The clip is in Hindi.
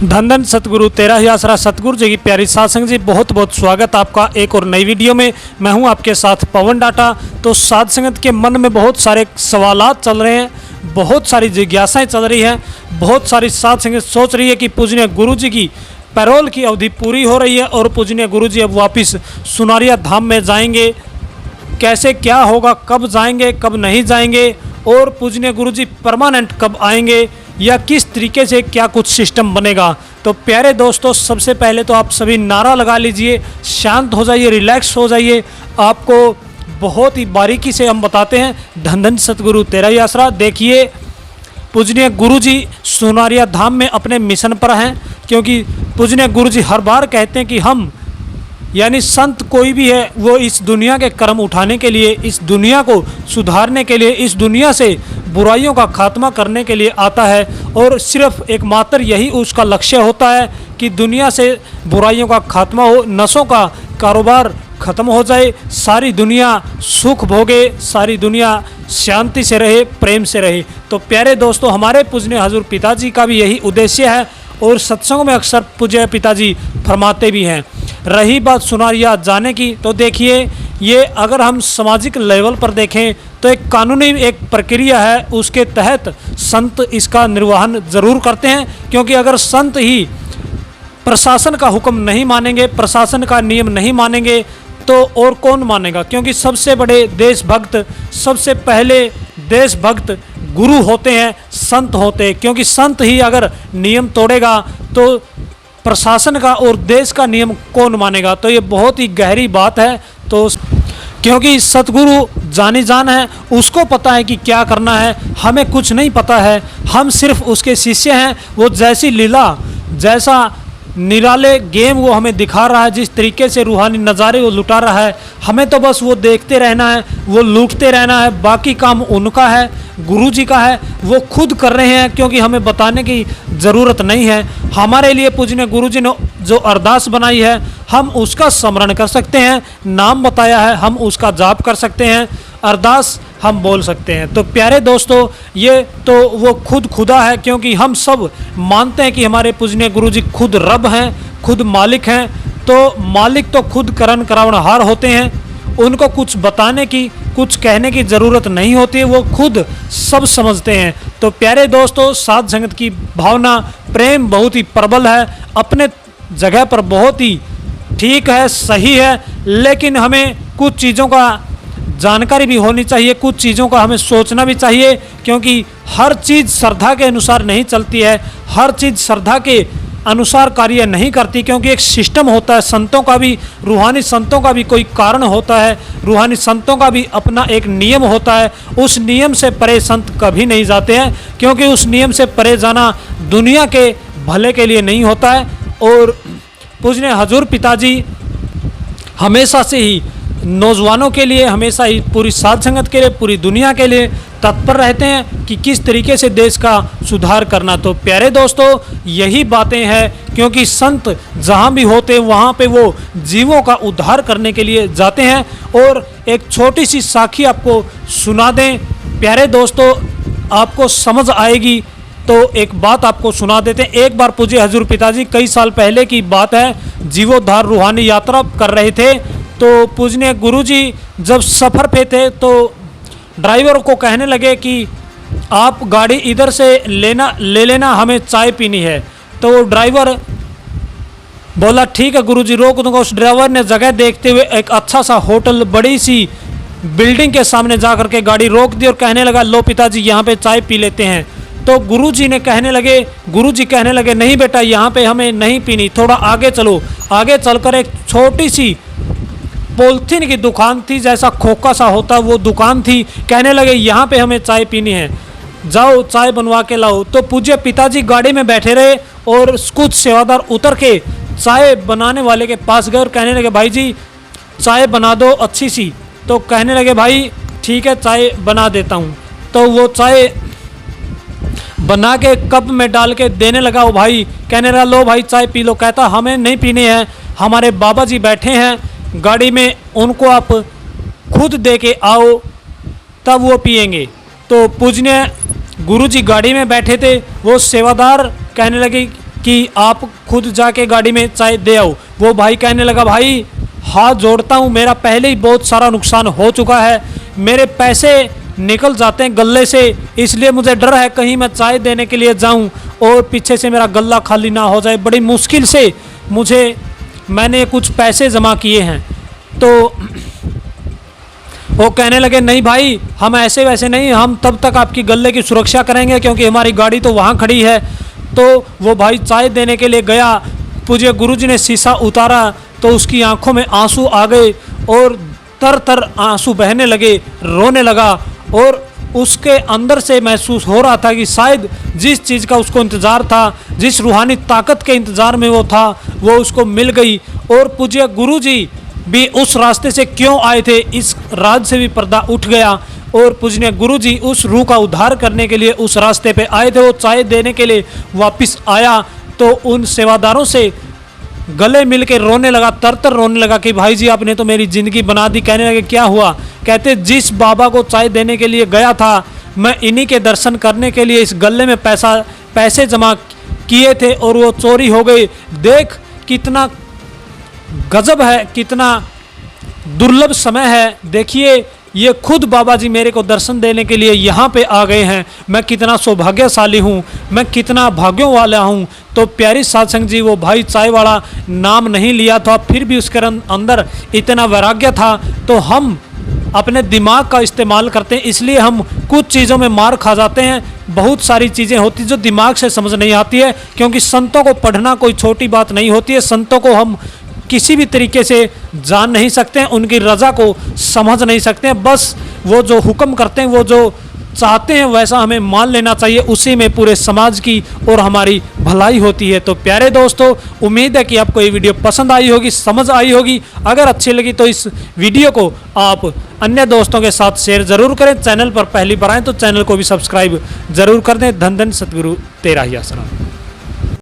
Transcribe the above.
धन धन सतगुरु तेरा ही आसरा सतगुरु जी की प्यारी साधसंग जी, बहुत बहुत स्वागत आपका एक और नई वीडियो में। मैं हूं आपके साथ पवन डाटा। तो साध संगत के मन में बहुत सारे सवालात चल रहे हैं, बहुत सारी जिज्ञासाएं चल रही हैं, बहुत सारी साध संगत सोच रही है कि पूजनीय गुरु जी की पैरोल की अवधि पूरी हो रही है और पूजनीय गुरु जी अब वापिस सुनारिया धाम में जाएंगे। कैसे क्या होगा, कब जाएंगे कब नहीं जाएंगे, और पूजनीय गुरु जी परमानेंट कब आएंगे, या किस तरीके से क्या कुछ सिस्टम बनेगा। तो प्यारे दोस्तों, सबसे पहले तो आप सभी नारा लगा लीजिए, शांत हो जाइए, रिलैक्स हो जाइए। आपको बहुत ही बारीकी से हम बताते हैं। धन धन सतगुरु तेरा ही आसरा। देखिए, पूजनीय गुरु जी सुनारिया धाम में अपने मिशन पर हैं, क्योंकि पूजनीय गुरु जी हर बार कहते हैं कि हम यानी संत कोई भी है वो इस दुनिया के कर्म उठाने के लिए, इस दुनिया को सुधारने के लिए, इस दुनिया से बुराइयों का खात्मा करने के लिए आता है, और सिर्फ एकमात्र यही उसका लक्ष्य होता है कि दुनिया से बुराइयों का खात्मा हो, नशों का कारोबार ख़त्म हो जाए, सारी दुनिया सुख भोगे, सारी दुनिया शांति से रहे, प्रेम से रहे। तो प्यारे दोस्तों, हमारे पूजनीय हजूर पिताजी का भी यही उद्देश्य है, और सत्संगों में अक्सर पूज्य पिताजी फरमाते भी हैं। रही बात सुनारिया जाने की, तो देखिए, ये अगर हम सामाजिक लेवल पर देखें तो एक कानूनी एक प्रक्रिया है, उसके तहत संत इसका निर्वहन ज़रूर करते हैं। क्योंकि अगर संत ही प्रशासन का हुक्म नहीं मानेंगे, प्रशासन का नियम नहीं मानेंगे, तो और कौन मानेगा। क्योंकि सबसे बड़े देशभक्त, सबसे पहले देशभक्त गुरु होते हैं, संत होते हैं। क्योंकि संत ही अगर नियम तोड़ेगा तो प्रशासन का और देश का नियम कौन मानेगा। तो ये बहुत ही गहरी बात है। तो क्योंकि सतगुरु जानी जान है, उसको पता है कि क्या करना है, हमें कुछ नहीं पता है, हम सिर्फ उसके शिष्य हैं। वो जैसी लीला, जैसा निराले गेम वो हमें दिखा रहा है, जिस तरीके से रूहानी नज़ारे वो लुटा रहा है, हमें तो बस वो देखते रहना है, वो लूटते रहना है। बाकी काम उनका है, गुरु जी का है, वो खुद कर रहे हैं, क्योंकि हमें बताने की ज़रूरत नहीं है। हमारे लिए पूजनीय गुरु जी ने जो अरदास बनाई है, हम उसका स्मरण कर सकते हैं, नाम बताया है, हम उसका जाप कर सकते हैं, अरदास हम बोल सकते हैं। तो प्यारे दोस्तों, ये तो वो खुद खुदा है, क्योंकि हम सब मानते हैं कि हमारे पूजनीय गुरु जी खुद रब हैं, खुद मालिक हैं। तो मालिक तो खुद करण करावनहार होते हैं, उनको कुछ बताने की, कुछ कहने की ज़रूरत नहीं होती है, वो खुद सब समझते हैं। तो प्यारे दोस्तों, साध संगत की भावना, प्रेम बहुत ही प्रबल है, अपने जगह पर बहुत ही ठीक है, सही है। लेकिन हमें कुछ चीज़ों का जानकारी भी होनी चाहिए, कुछ चीज़ों का हमें सोचना भी चाहिए। क्योंकि हर चीज़ श्रद्धा के अनुसार नहीं चलती है, हर चीज़ श्रद्धा के अनुसार कार्य नहीं करती। क्योंकि एक सिस्टम होता है, संतों का भी, रूहानी संतों का भी कोई कारण होता है, रूहानी संतों का भी अपना एक नियम होता है। उस नियम से परे संत कभी नहीं जाते हैं, क्योंकि उस नियम से परे जाना दुनिया के भले के लिए नहीं होता है। और पूजनीय हजूर पिताजी हमेशा से ही नौजवानों के लिए, हमेशा ही पूरी साध संगत के लिए, पूरी दुनिया के लिए तत्पर रहते हैं कि किस तरीके से देश का सुधार करना। तो प्यारे दोस्तों, यही बातें हैं, क्योंकि संत जहाँ भी होते हैं वहाँ पे वो जीवों का उद्धार करने के लिए जाते हैं। और एक छोटी सी साखी आपको सुना दें प्यारे दोस्तों, आपको समझ आएगी। तो एक बात आपको सुना देते हैं। एक बार पूज्य हजूर पिताजी, कई साल पहले की बात है, जीवोद्धार रूहानी यात्रा कर रहे थे। तो पूजनीय गुरु जी जब सफ़र पे थे, तो ड्राइवर को कहने लगे कि आप गाड़ी इधर से ले लेना, हमें चाय पीनी है। तो ड्राइवर बोला ठीक है गुरु जी, रोक दूंगा। उस ड्राइवर ने जगह देखते हुए एक अच्छा सा होटल, बड़ी सी बिल्डिंग के सामने जा कर के गाड़ी रोक दी और कहने लगा, लो पिताजी यहाँ पे चाय पी लेते हैं। तो गुरु जी कहने लगे नहीं बेटा, यहाँ पे हमें नहीं पीनी, थोड़ा आगे चलो। आगे चलकर एक छोटी सी पॉलिथीन की दुकान थी, जैसा खोखा सा होता वो दुकान थी। कहने लगे यहाँ पे हमें चाय पीनी है, जाओ चाय बनवा के लाओ। तो पूज्य पिताजी गाड़ी में बैठे रहे और कुछ सेवादार उतर के चाय बनाने वाले के पास गए और कहने लगे, भाई जी चाय बना दो अच्छी सी। तो कहने लगे, भाई ठीक है चाय बना देता हूँ। तो वो चाय बना के कप में डाल के देने लगा। वो भाई कहने लगा, लो भाई चाय पी लो। कहता, हमें नहीं पीनी है, हमारे बाबा जी बैठे हैं गाड़ी में, उनको आप खुद दे के आओ, तब वो पिएंगे। तो पूजनीय गुरु जी गाड़ी में बैठे थे, वो सेवादार कहने लगे कि आप खुद जाके गाड़ी में चाय दे आओ। वो भाई कहने लगा, भाई हाथ जोड़ता हूँ, मेरा पहले ही बहुत सारा नुकसान हो चुका है, मेरे पैसे निकल जाते हैं गल्ले से, इसलिए मुझे डर है कहीं मैं चाय देने के लिए जाऊं और पीछे से मेरा गल्ला खाली ना हो जाए। बड़ी मुश्किल से मैंने कुछ पैसे जमा किए हैं। तो वो कहने लगे, नहीं भाई हम ऐसे वैसे नहीं, हम तब तक आपकी गल्ले की सुरक्षा करेंगे क्योंकि हमारी गाड़ी तो वहाँ खड़ी है। तो वो भाई चाय देने के लिए गया, पूज्य गुरुजी ने शीशा उतारा तो उसकी आंखों में आंसू आ गए और तर तर आंसू बहने लगे, रोने लगा। और उसके अंदर से महसूस हो रहा था कि शायद जिस चीज़ का उसको इंतज़ार था, जिस रूहानी ताकत के इंतज़ार में वो था, वो उसको मिल गई। और पूज्य गुरुजी भी उस रास्ते से क्यों आए थे, इस राज से भी पर्दा उठ गया। और पूजनीय गुरुजी उस रूह का उद्धार करने के लिए उस रास्ते पे आए थे। वो चाय देने के लिए वापस आया तो उन सेवादारों से गले मिल के रोने लगा, तर रोने लगा कि भाई जी आपने तो मेरी ज़िंदगी बना दी। कहने लगे, क्या हुआ? कहते, जिस बाबा को चाय देने के लिए गया था, मैं इन्हीं के दर्शन करने के लिए इस गले में पैसे जमा किए थे और वो चोरी हो गई। देख कितना गजब है, कितना दुर्लभ समय है। देखिए ये खुद बाबा जी मेरे को दर्शन देने के लिए यहाँ पे आ गए हैं। मैं कितना सौभाग्यशाली हूँ, मैं कितना भाग्यों वाला हूँ। तो प्यारी साध संगत जी, वो भाई चाय वाला नाम नहीं लिया था, फिर भी उसके अंदर इतना वैराग्य था। तो हम अपने दिमाग का इस्तेमाल करते हैं, इसलिए हम कुछ चीज़ों में मार खा जाते हैं। बहुत सारी चीज़ें होती जो दिमाग से समझ नहीं आती है, क्योंकि संतों को पढ़ना कोई छोटी बात नहीं होती है। संतों को हम किसी भी तरीके से जान नहीं सकते हैं, उनकी रज़ा को समझ नहीं सकते हैं। बस वो जो हुक्म करते हैं, वो जो चाहते हैं वैसा हमें मान लेना चाहिए, उसी में पूरे समाज की और हमारी भलाई होती है। तो प्यारे दोस्तों, उम्मीद है कि आपको ये वीडियो पसंद आई होगी, समझ आई होगी। अगर अच्छी लगी तो इस वीडियो को आप अन्य दोस्तों के साथ शेयर ज़रूर करें। चैनल पर पहली बार आएँ तो चैनल को भी सब्सक्राइब ज़रूर कर दें। धन धन सतगुरु तेरा ही आसरा।